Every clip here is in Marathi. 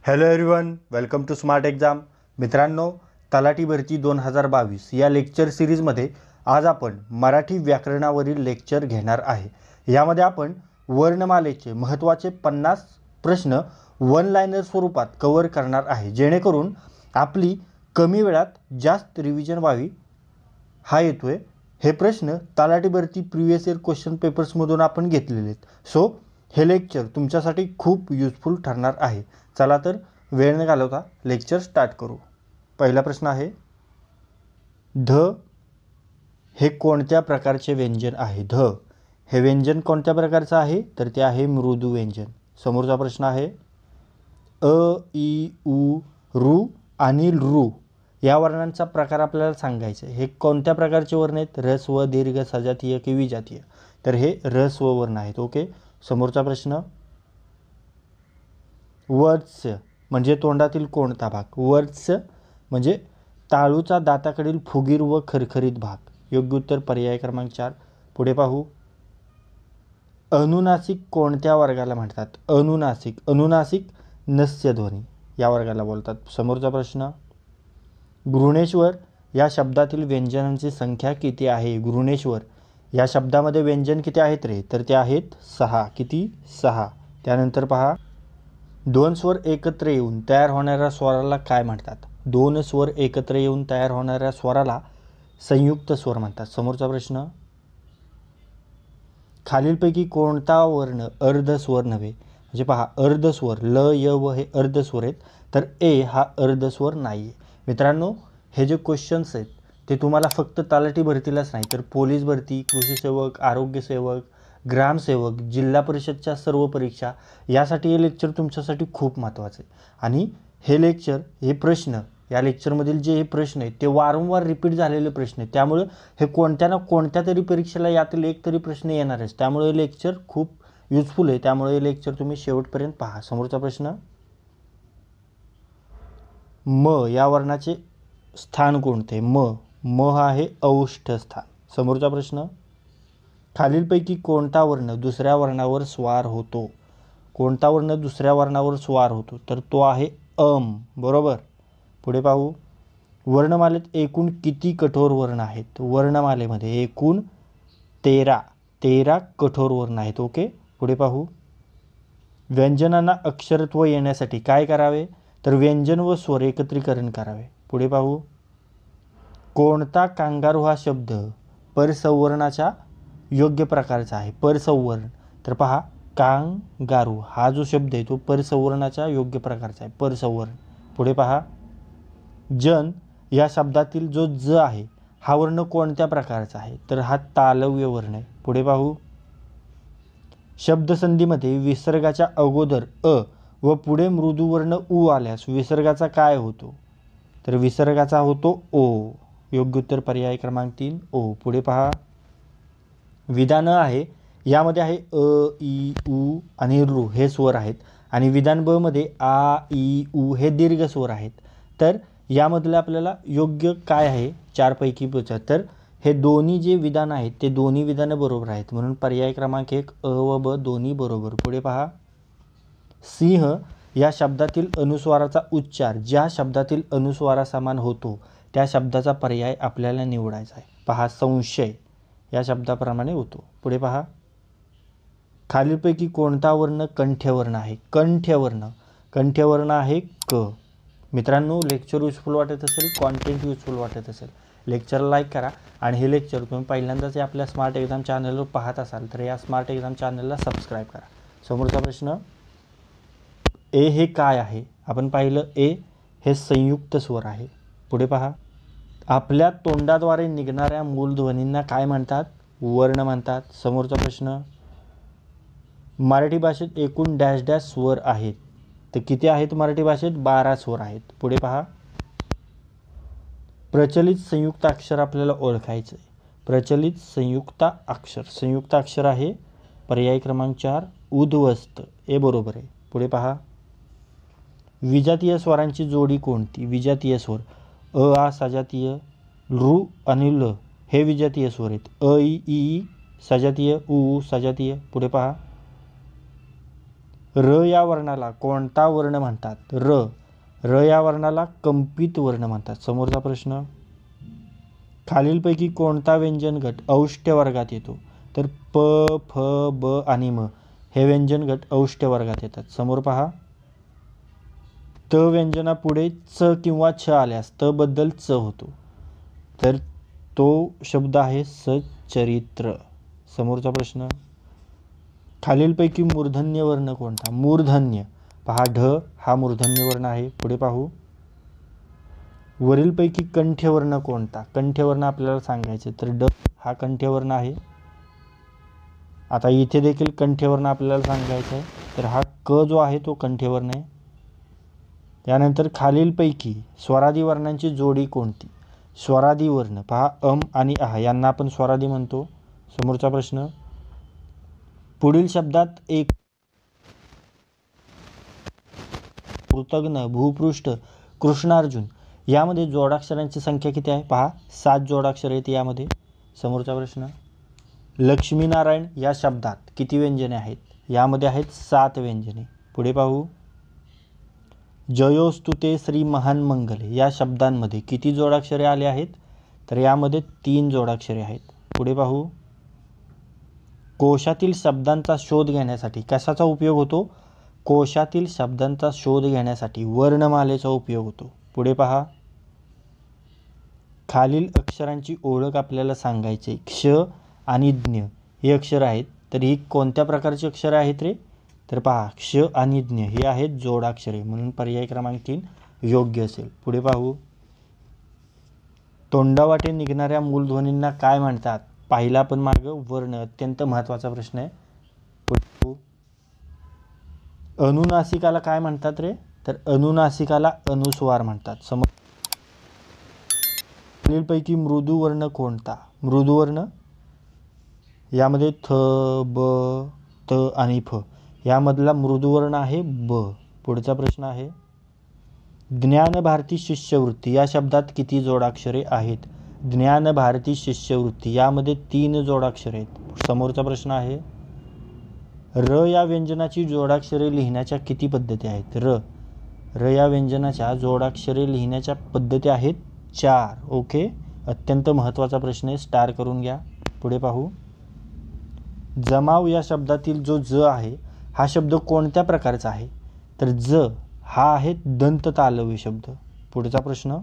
Hello everyone, welcome to smart exam. मित्रांनो, तलाठी भरती 2022 या लेक्चर सिरीजमध्ये आज आपण मराठी व्याकरणावरील लेक्चर घेणार आहे. यामध्ये आपण वर्णमालेचे महत्त्वाचे 50 प्रश्न वन लाइनर स्वरूपात कव्हर करणार आहे, जेणेकरून आपली कमी वेळात जास्त रिव्हिजन व्हावी हा येतोय. हे प्रश्न तलाठी भरती प्रिव्हियस इयर क्वेश्चन पेपर्समधून आपण घेतलेले आहेत. सो हे लेक्चर तुमच्यासाठी खूप युजफुल ठरणार आहे. चला तर वेळ न घालवता लेक्चर स्टार्ट करू. पहिला प्रश्न आहे, ध हे कोणत्या प्रकारचे व्यंजन आहे? ध हे व्यंजन कोणत्या प्रकारचं आहे? तर ते आहे मृदू व्यंजन. समोरचा प्रश्न आहे, अ, इ, उ, रू आणि रू या वर्णांचा प्रकार आपल्याला सांगायचा. हे कोणत्या प्रकारचे वर्ण आहेत? ऱ्हस्व, दीर्घ, सजातीय की विजातीय? तर हे ऱ्हस्व वर्ण आहेत. ओके. समोरचा प्रश्न, वर्च म्हणजे तोंडातील कोणता भाग? वर्च म्हणजे ताळूचा दाताकडील फुगीर व खरखरीत भाग. योग्य उत्तर पर्याय क्रमांक 4. पुढे पाहू, अनुनासिक कोणत्या वर्गाला म्हणतात? अनुनासिक. अनुनासिक नस्य ध्वनी या वर्गाला बोलतात. समोरचा प्रश्न, घृणेश्वर या शब्दातील व्यंजनांची संख्या किती आहे? घृणेश्वर या शब्दामध्ये व्यंजन किती आहेत रे? तर ते आहेत 6. किती? 6. त्यानंतर पहा, दोन स्वर एकत्र येऊन तयार होणाऱ्या स्वराला काय म्हणतात? दोन स्वर एकत्र येऊन तयार होणाऱ्या स्वराला संयुक्त स्वर म्हणतात. समोरचा प्रश्न, खालीलपैकी कोणता वर्ण अर्धस्वर नव्हे? म्हणजे पहा, अर्धस्वर ल, य, व हे अर्धस्वर आहेत, तर ए हा अर्धस्वर नाही आहे. मित्रांनो, हे जे क्वेश्चन्स आहेत ते तुम्हाला फक्त तलाठी भरतीलाच नाही, तर पोलीस भरती, कृषी सेवक, आरोग्य सेवक, ग्रामसेवक, जिल्हा परिषदच्या सर्व परीक्षा यासाठी हे लेक्चर तुमच्यासाठी खूप महत्त्वाचं आहे. आणि हे लेक्चर, हे प्रश्न, या लेक्चरमधील जे हे प्रश्न आहेत ते वारंवार रिपीट झालेले प्रश्न आहेत. त्यामुळे हे कोणत्या ना कोणत्या तरी परीक्षेला यातील एक तरी प्रश्न येणारच. त्यामुळे हे लेक्चर खूप युजफुल आहे. त्यामुळे हे लेक्चर तुम्ही शेवटपर्यंत पहा. समोरचा प्रश्न, म या वर्णाचे स्थान कोणते? म हा आहे औष्ठ स्थान. समोरचा प्रश्न, खालीलपैकी कोणता वर्ण दुसऱ्या वर्णावर स्वार होतो? कोणता वर्ण दुसऱ्या वर्णावर स्वार होतो? तर तो आहे अम. बरोबर. पुढे पाहू, वर्णमालेत एकूण किती कठोर वर्ण आहेत? वर्णमालेमध्ये एकूण 13 कठोर वर्ण आहेत. ओके. पुढे पाहू, व्यंजनांना अक्षरत्व येण्यासाठी काय करावे? तर व्यंजन व स्वर एकत्रीकरण करावे. पुढे पाहू, कोणता कांगारू हा शब्द परसंवर्णाच्या योग्य प्रकारचा आहे? परसंवर्ण. तर पहा, कांगारू हा जो शब्द आहे तो परसंवर्णाच्या योग्य प्रकारचा आहे. परसंवर्ण. पुढे पहा, जन या शब्दातील जो ज आहे हा वर्ण कोणत्या प्रकारचा आहे? तर हा तालव्य वर्ण आहे. पुढे पाहू, शब्दसंधीमध्ये विसर्गाच्या अगोदर अ व पुढे मृदू वर्ण उ आल्यास विसर्गाचा काय होतो? तर विसर्गाचा होतो ओ. योग्य उत्तर पर्याय क्रमांक 3 ओ. पुढे पहा, विधान आहे यामध्ये आहे अ, इ, उ आणि रू हे स्वर आहेत, आणि विधान ब मध्ये आ, इ, उ हे दीर्घ स्वर आहेत. तर यामधलं आपल्याला योग्य काय आहे? 4 पैकी 5. तर हे दोन्ही जे विधान आहेत ते दोन्ही विधानं बरोबर आहेत, म्हणून पर्याय क्रमांक 1 अ व ब दोन्ही बरोबर. पुढे पहा, सिंह या शब्दातील अनुस्वाराचा उच्चार ज्या शब्दातील अनुस्वारासमान होतो त्या शब्दाचा पर्याय आपल्याला निवडायचा आहे. पहा, संशय या शब्दाप्रमाणे होतो. पुढे पहा, खालीलपैकी कोणता वर्ण कंठ्यवर्ण आहे? कंठ्यवर्ण आहे क. मित्रांनो, लेक्चर युजफुल वाटत असेल, कॉन्टेंट युजफुल वाटत असेल, लेक्चरला लाईक करा. आणि हे लेक्चर तुम्ही पहिल्यांदाच आपल्या स्मार्ट एक्झाम चॅनलवर पाहत असाल तर या स्मार्ट एक्झाम चॅनलला सबस्क्राईब करा. समोरचा प्रश्न, ए हे काय आहे? आपण पाहिलं ए हे संयुक्त स्वर आहे. पुढे पहा, आपल्या तोंडाद्वारे निघणाऱ्या मूलध्वनींना काय म्हणतात? वर्ण म्हणतात. समोरचा प्रश्न, मराठी भाषेत एकूण डॅश डॅश स्वर आहेत. तर किती आहेत मराठी भाषेत? 12 स्वर आहेत. पुढे पहा, प्रचलित संयुक्त अक्षर आपल्याला ओळखायचं आहे. प्रचलित संयुक्त अक्षर आहे पर्याय क्रमांक 4 उद्ध्वस्त. हे बरोबर आहे. पुढे पहा, विजातीय स्वरांची जोडी कोणती? विजातीय स्वर अ, आ सजातीय, रू आणि ल हे विजातीय स्वर आहेत. अ, इ, ई सजातीय, उ सजातीय. पुढे पहा, र या वर्णाला कोणता वर्ण म्हणतात? र या वर्णाला कंपित वर्ण म्हणतात. समोरचा प्रश्न, खालीलपैकी कोणता व्यंजन गट औष्ठ्य वर्गात येतो? तर प, फ, ब आणि म हे व्यंजन गट औष्ठ्य वर्गात येतात. समोर पहा, त व्यंजनापुढे च किंवा छ आल्यास त बद्दल च होतो, तर तो शब्द आहे सच्चरित्र. समोरचा प्रश्न, खालीलपैकी मूर्धन्य वर्ण कोणता? मूर्धन्य पहा, ढ हा मूर्धन्य वर्ण आहे. पुढे पाहू, वरीलपैकी कंठ्यवर्ण कोणता? कंठ्यवर्ण आपल्याला सांगायचे, तर ड हा कंठ्यवर्ण आहे. आता इथे देखील कंठ्यवर्ण आपल्याला सांगायचं आहे, तर हा क जो आहे तो कंठ्यवर्ण आहे. त्यानंतर खालीलपैकी स्वरादी वर्णांची जोडी कोणती? स्वरादी वर्ण पहा, अम आणि आह यांना आपण स्वरादी म्हणतो. समोरचा प्रश्न, पुढील शब्दात एक कृतघ्न, भूपृष्ठ, कृष्णार्जुन यामध्ये जोडाक्षरांची संख्या किती आहे? पहा, 7 जोडाक्षर आहेत यामध्ये. समोरचा प्रश्न, लक्ष्मीनारायण या शब्दात किती व्यंजने आहेत? यामध्ये आहेत 7 व्यंजने. पुढे पाहू, जयोस्तुते श्री महान मंगले या शब्दांमध्ये किती जोडाक्षरे आले आहेत? तर यामध्ये 3 जोडाक्षरे आहेत. पुढे पाहू, कोशातील शब्दांचा शोध घेण्यासाठी कशाचा उपयोग होतो? कोशातील शब्दांचा शोध घेण्यासाठी वर्णमालेचा उपयोग होतो. पुढे पहा, खालील अक्षरांची ओळख आपल्याला सांगायची. क्ष आणि ज्ञ हे अक्षर आहेत, तर ही कोणत्या प्रकारची अक्षर आहेत रे? तर पहा, क्ष आणि ज्ञ हे आहेत जोडाक्षरे, म्हणून पर्याय क्रमांक 3 योग्य असेल. पुढे पाहू, तोंडावाटे निघणाऱ्या मूलध्वनींना काय म्हणतात? पाहिला पण मागं वर्ण, अत्यंत महत्त्वाचा प्रश्न आहे. पुढे, अनुनासिकाला काय म्हणतात रे? तर अनुनासिकाला अनुस्वार म्हणतात. खालीलपैकी मृदुवर्ण कोणता? मृदुवर्ण यामध्ये थ, ब, त आणि फ यामधला मृदुवर्ण आहे ब. पुढचा प्रश्न आहे, ज्ञानभारती शिष्यवृत्ती या शब्दात किती जोडाक्षरे आहेत? ज्ञानभारती शिष्यवृत्ती यामध्ये 3 जोडाक्षरे आहेत. समोरचा प्रश्न आहे, र या व्यंजनाची जोडाक्षरे लिहिण्याच्या किती पद्धती आहेत? र या व्यंजनाच्या जोडाक्षरे लिहिण्याच्या पद्धती आहेत 4. ओके, अत्यंत महत्त्वाचा प्रश्न आहे, स्टार करून घ्या. पुढे पाहू, जमाव या शब्दातील जो ज आहे हा शब्द कोणत्या प्रकारचा आहे? तर ज हा आहे दंत तालव्य शब्द. पुढचा प्रश्न,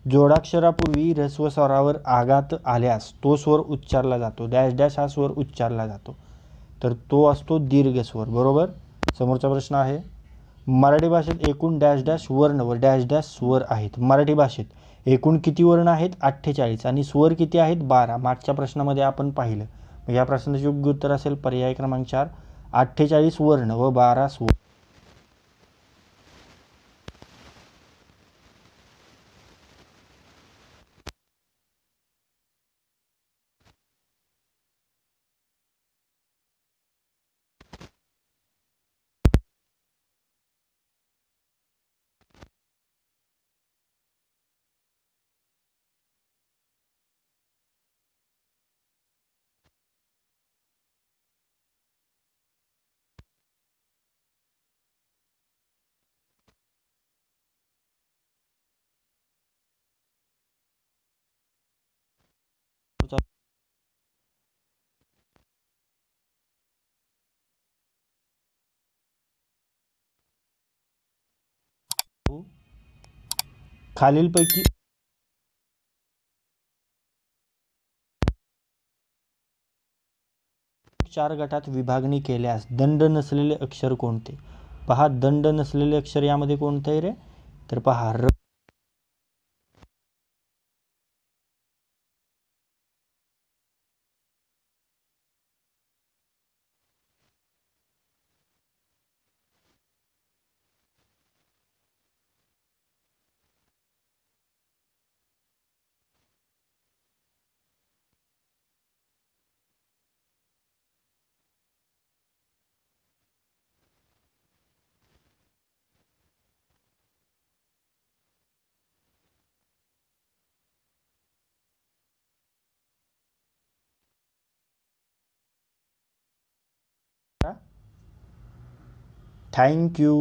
जोडाक्षरापूर्वी ऱ्हस्व स्वरावर आघात आल्यास तो स्वर उच्चारला जातो. डॅश डॅश हा स्वर उच्चारला जातो, तर तो असतो दीर्घ स्वर. बरोबर. समोरचा प्रश्न आहे, मराठी भाषेत एकूण डॅश डॅश वर्ण व डॅश डॅश स्वर आहेत. मराठी भाषेत एकूण किती वर्ण आहेत? 48 आणि स्वर किती आहेत? 12. मागच्या प्रश्नामध्ये आपण पाहिलं. या प्रश्नाचे योग्य उत्तर असेल पर्याय क्रमांक 4, 48 वर्ण व 12 स्वर. खालीलपैकी 4 गटात विभागणी केल्यास दंड नसलेले अक्षर कोणते? पहा, दंड नसलेले अक्षर यामध्ये कोणते आहे रे? तर पहा, र थँक्यू.